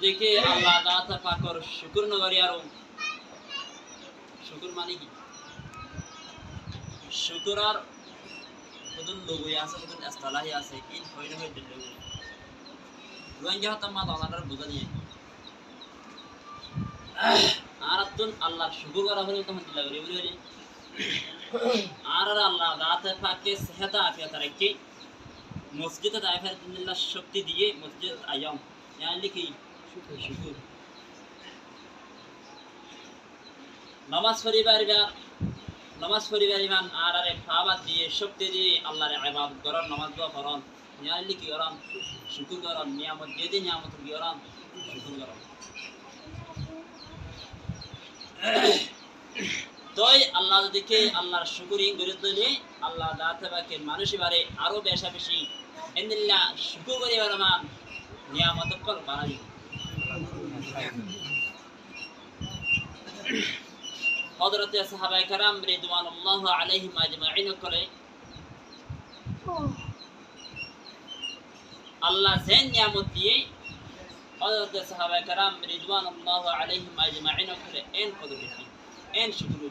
দেখে আল্লাহ দাতা পাকর শুকর নগরী আর শুকর মানে কি শুকর আর কতন লোগই আছে কতন ইস্তালাহি আছে ইন হইলে হই দিলে রোয়ান যাহতা মা দানার বুঝা নিয়ে আর তুন আল্লাহর শুকর করা হলে তখন দিলা করি বুঝলি আর আল্লাহ দাতা পাকে সেহত আফিয়াত রাখি মসজিদে দায়ফার দিল্লাহ শক্তি দিয়ে মসজিদ আয়াম يعني কি শুকর নামাজ পড়িবার ইমান আর আরে খাবার দিয়ে শক্তি দিয়ে আল্লাহর ইবাদত করার নামাজ দোয়া করান يعني কি করান শুকর করান নিয়ামত দিয়ে নিয়ামত কি করান শুকর করান তোই আল্লাহ দেখে আল্লাহর শুকরি গরিদলে আল্লাহ দাতে বাকে মানুষই বারে আরো বেশি ইন্দিল্লাহ শুকর করিবার মান নিয়ামত কর বাড়াই হযরত সাহাবায়ে কেরাম রিদওয়ানুল্লাহ আলাইহিম আজমাইন করে আল্লাহ যেন নিয়ামত দিয়ে হযরত সাহাবায়ে কেরাম রিদওয়ানুল্লাহ আলাইহিম আজমাইন করে এন কদর বেশি এন শুকর